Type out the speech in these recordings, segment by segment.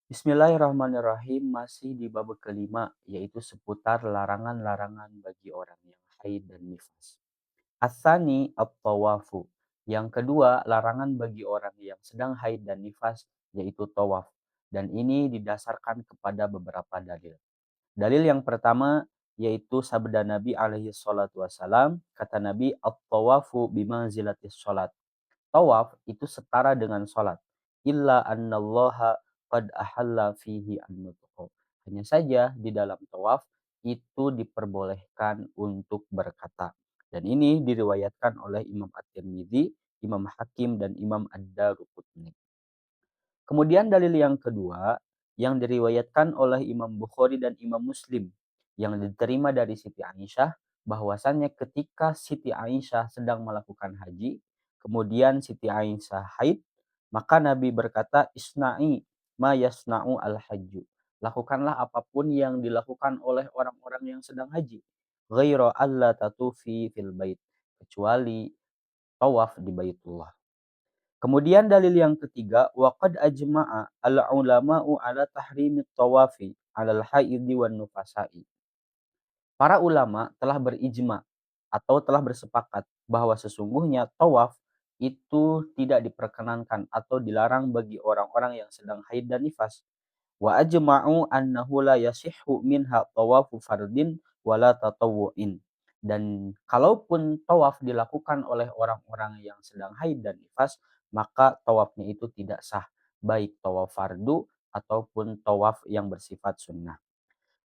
Bismillahirrahmanirrahim. Masih di bab kelima, yaitu seputar larangan-larangan bagi orang yang haid dan nifas. Asani at-tawafu. Yang kedua, larangan bagi orang yang sedang haid dan nifas, yaitu tawaf. Dan ini didasarkan kepada beberapa dalil. Dalil yang pertama, yaitu sabda Nabi alaihi salatu wassalam. Kata Nabi, at-tawafu bimanzilatis sholat. Tawaf itu setara dengan sholat. Illa annallaha qad ahalla fihi an-nutqa. Hanya saja di dalam tawaf itu diperbolehkan untuk berkata. Dan ini diriwayatkan oleh Imam At-Tirmidzi, Imam Hakim, dan Imam Ad-Daruqutni. Kemudian dalil yang kedua yang diriwayatkan oleh Imam Bukhari dan Imam Muslim yang diterima dari Siti Aisyah bahwasannya ketika Siti Aisyah sedang melakukan haji, kemudian Siti Aisyah haid, maka Nabi berkata, "Isna'i ma yasna'u al-hajju." Lakukanlah apapun yang dilakukan oleh orang-orang yang sedang haji. Ghaira alla tatufi fil bait. Kecuali tawaf di Baitullah. Kemudian dalil yang ketiga, waqad ajma'a al-ulama'u ala tahrimit tawafi 'alal haidhi wan nufasa'i. Para ulama telah berijma atau telah bersepakat bahwa sesungguhnya tawaf itu tidak diperkenankan atau dilarang bagi orang-orang yang sedang haid dan nifas. Wa ajma'u annahu la yasihhu minha tawafu fardin wala tatawwu'in. Dan kalaupun tawaf dilakukan oleh orang-orang yang sedang haid dan nifas, maka tawafnya itu tidak sah, baik tawaf fardu ataupun tawaf yang bersifat sunnah.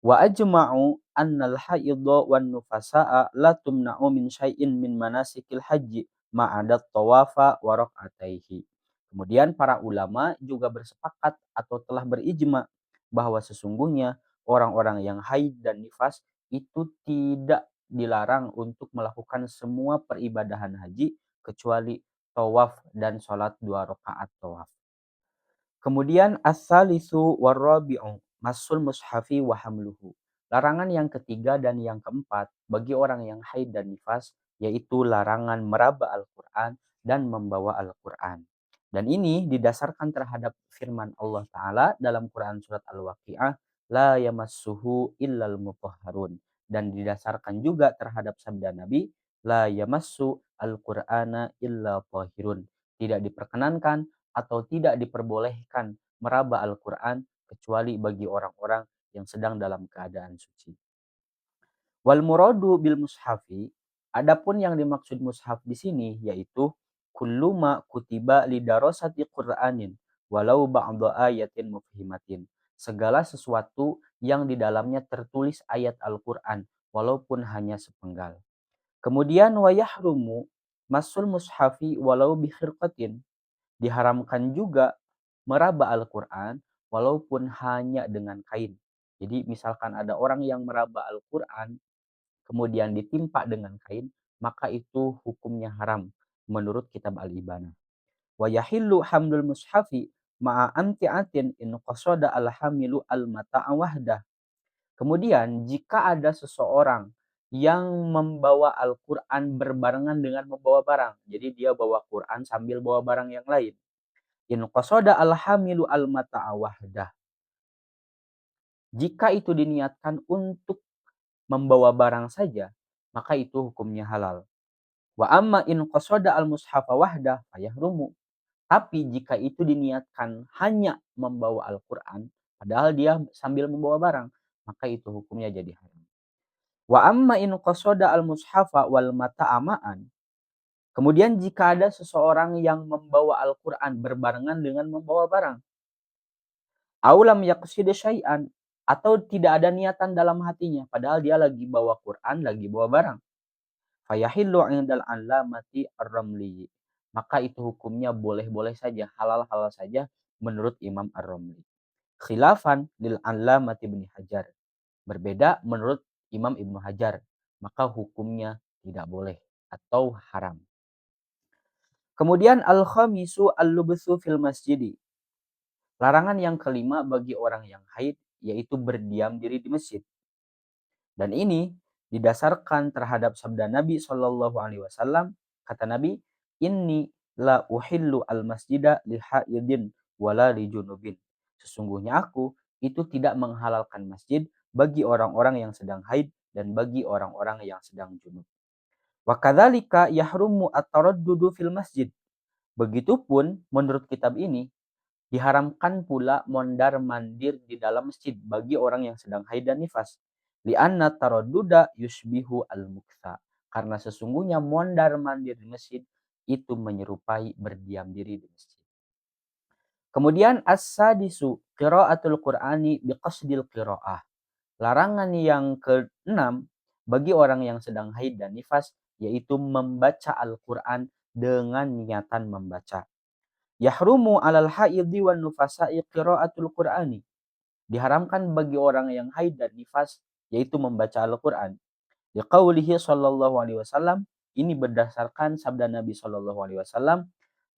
Wa ajma'u annal haidha wan nufasa'a la tumna'u min syai'in min manasikil haji ma'adat tawafa wa rak'ataihi. Kemudian para ulama juga bersepakat atau telah berijma bahwa sesungguhnya orang-orang yang haid dan nifas itu tidak dilarang untuk melakukan semua peribadahan haji kecuali tawaf dan sholat 2 rakaat tawaf. Kemudian as-salisu war-rabi'u masul mushafi wa hamluhu. Larangan yang ketiga dan yang keempat bagi orang yang haid dan nifas yaitu larangan meraba Al-Qur'an dan membawa Al-Qur'an. Dan ini didasarkan terhadap firman Allah Ta'ala dalam Quran surat Al-Waqi'ah, la yamassuhu illal mutahharun. Dan didasarkan juga terhadap sabda Nabi, la yamassu al-Qur'ana illa tahirun. Tidak diperkenankan atau tidak diperbolehkan meraba Al-Quran kecuali bagi orang-orang yang sedang dalam keadaan suci. Wal muradu bil mushafi, adapun yang dimaksud mushaf di sini yaitu kullu ma kutiba lidarasati Qur'anin walau ba'da ayatin mufhimatin. Segala sesuatu yang di dalamnya tertulis ayat Al-Qur'an walaupun hanya sepenggal. Kemudian wa yahrumu masul mushafi walau bi khirqatin. Diharamkan juga meraba Al-Qur'an walaupun hanya dengan kain. Jadi misalkan ada orang yang meraba Al-Qur'an kemudian ditimpa dengan kain, maka itu hukumnya haram menurut kitab Al-Ibanah. Wa yahillu hamlul mushafi ma'a amti'atin in qasada al-hamilu al-mata'a wahdah. Kemudian jika ada seseorang yang membawa Al-Qur'an berbarengan dengan membawa barang. Jadi dia bawa Quran sambil bawa barang yang lain. In qasada al-hamilu al-mata'a wahdah. Jika itu diniatkan untuk membawa barang saja, maka itu hukumnya halal. Wa amma in qasada al-mushafa wahdah fayahrumu. Tapi jika itu diniatkan hanya membawa Al-Qur'an, padahal dia sambil membawa barang, maka itu hukumnya jadi haram. Wa amma in qasada al-mushafa wal mata'a ma'an. Kemudian jika ada seseorang yang membawa Al-Qur'an berbarengan dengan membawa barang, aulam yaqsid syai'an, atau tidak ada niatan dalam hatinya padahal dia lagi bawa Quran, lagi bawa barang. Fayahillu 'indal 'allamati ar-Ramli. Maka itu hukumnya boleh-boleh saja, halal-halal saja menurut Imam Ar-Ramli. Khilafan lil 'allamati Ibnu Hajar. Berbeda menurut Imam Ibnu Hajar, maka hukumnya tidak boleh atau haram. Kemudian al-khamisu al-lubthu fil masjidi. Larangan yang kelima bagi orang yang haid yaitu berdiam diri di masjid. Dan ini didasarkan terhadap sabda Nabi Shallallahu Alaihi Wasallam. Kata Nabi, inni la uhillu al masjidah li haidin wala li junubin. Sesungguhnya aku itu tidak menghalalkan masjid bagi orang-orang yang sedang haid dan bagi orang-orang yang sedang junub. Wa kadzalika yahrumu at-taraddudu fil masjid. Begitupun menurut kitab ini diharamkan pula mondar-mandir di dalam masjid bagi orang yang sedang haid dan nifas. Li'anna taradduda yushbihu al-muktha. Karena sesungguhnya mondar-mandir di masjid itu menyerupai berdiam diri di masjid. Kemudian as-sadisu qiraatul Qur'ani biqasdil qiraah. Larangan yang keenam bagi orang yang sedang haid dan nifas yaitu membaca Al-Qur'an dengan niatan membaca. Yahrumu 'alal haidhi wan nufasa'i qiraatul Qur'ani. Diharamkan bagi orang yang haid dan nifas yaitu membaca Al-Qur'an. Liqaulihi sallallahu alaihi wasallam, ini berdasarkan sabda Nabi sallallahu alaihi wasallam,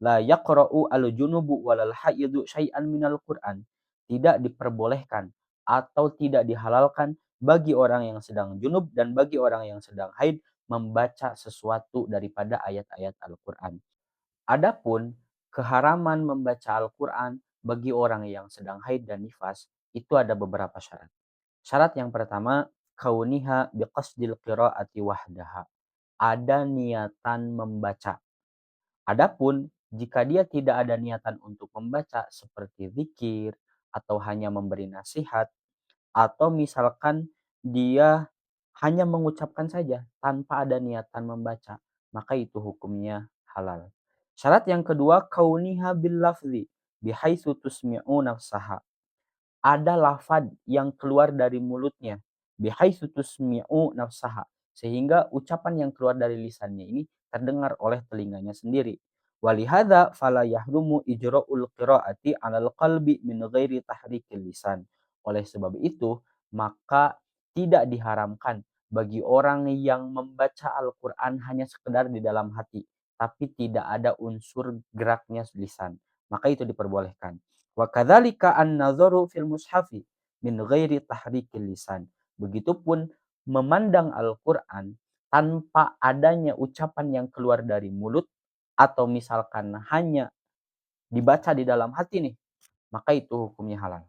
la yaqra'u al-junubu walal haidu syai'an minal Qur'an. Tidak diperbolehkan atau tidak dihalalkan bagi orang yang sedang junub dan bagi orang yang sedang haid membaca sesuatu daripada ayat-ayat Al-Qur'an. Adapun keharaman membaca Al-Qur'an bagi orang yang sedang haid dan nifas itu ada beberapa syarat. Syarat yang pertama, kauniha biqasdil qiraati wahdaha. Ada niatan membaca. Adapun jika dia tidak ada niatan untuk membaca seperti zikir atau hanya memberi nasihat atau misalkan dia hanya mengucapkan saja tanpa ada niatan membaca, maka itu hukumnya halal. Syarat yang kedua, kauniha bil lafzi bihaitsu tusmi'u nafsaha. Ada lafad yang keluar dari mulutnya bihaitsu tusmi'u nafsaha, sehingga ucapan yang keluar dari lisannya ini terdengar oleh telinganya sendiri. Walihada fala yahrumu ijra'ul qiraati 'alal qalbi min ghairi tahrikil lisan. Oleh sebab itu, maka tidak diharamkan bagi orang yang membaca Al-Qur'an hanya sekedar di dalam hati, tapi tidak ada unsur geraknya lisan. Maka itu diperbolehkan. Wa kadzalika an-nadharu fil mushafi min ghairi tahrikil lisan. Begitupun memandang Al-Qur'an tanpa adanya ucapan yang keluar dari mulut atau misalkan hanya dibaca di dalam hati nih, maka itu hukumnya halal.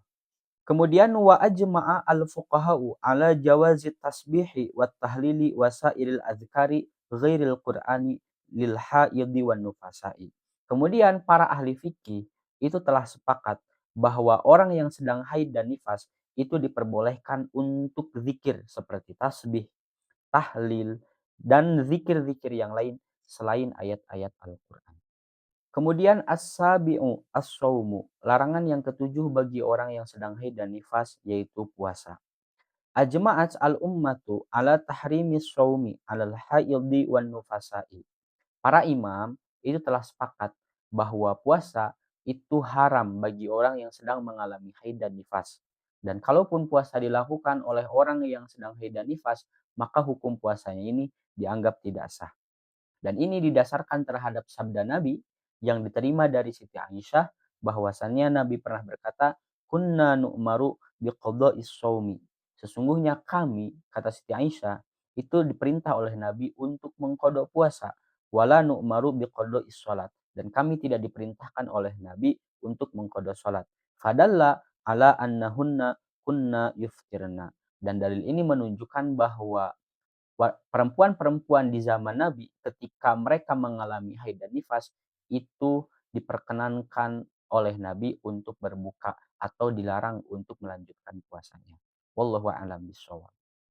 Kemudian wa ajma'a al-fuqaha'u ala jawazi tasbihi wat tahlili wa sairil azkari ghairil qur'ani lil haidhi wan nufasa'i. Kemudian para ahli fikih itu telah sepakat bahwa orang yang sedang haid dan nifas itu diperbolehkan untuk zikir seperti tasbih, tahlil, dan zikir-zikir yang lain selain ayat-ayat Al-Quran. Kemudian as-sabi'u as-saumu. Larangan yang ketujuh bagi orang yang sedang haid dan nifas yaitu puasa. Ajma'at al-ummatu ala tahrimis saumi alal haidhi wan nufasa'i. Para imam itu telah sepakat bahwa puasa itu haram bagi orang yang sedang mengalami haid dan nifas. Dan kalaupun puasa dilakukan oleh orang yang sedang haid dan nifas, maka hukum puasanya ini dianggap tidak sah. Dan ini didasarkan terhadap sabda Nabi yang diterima dari Siti Aisyah bahwasannya Nabi pernah berkata, "Kunna nu'maru biqada'is shaumi." Sesungguhnya kami, kata Siti Aisyah, itu diperintah oleh Nabi untuk mengkodok puasa. Wala nu'maru biqada'is shalat. Dan kami tidak diperintahkan oleh Nabi untuk mengkodok salat. Fadalla ala annahunna kunna yuftirna. Dan dalil ini menunjukkan bahwa perempuan-perempuan di zaman Nabi ketika mereka mengalami haid dan nifas itu diperkenankan oleh Nabi untuk berbuka atau dilarang untuk melanjutkan puasanya. Wallahu a'lam bishawab.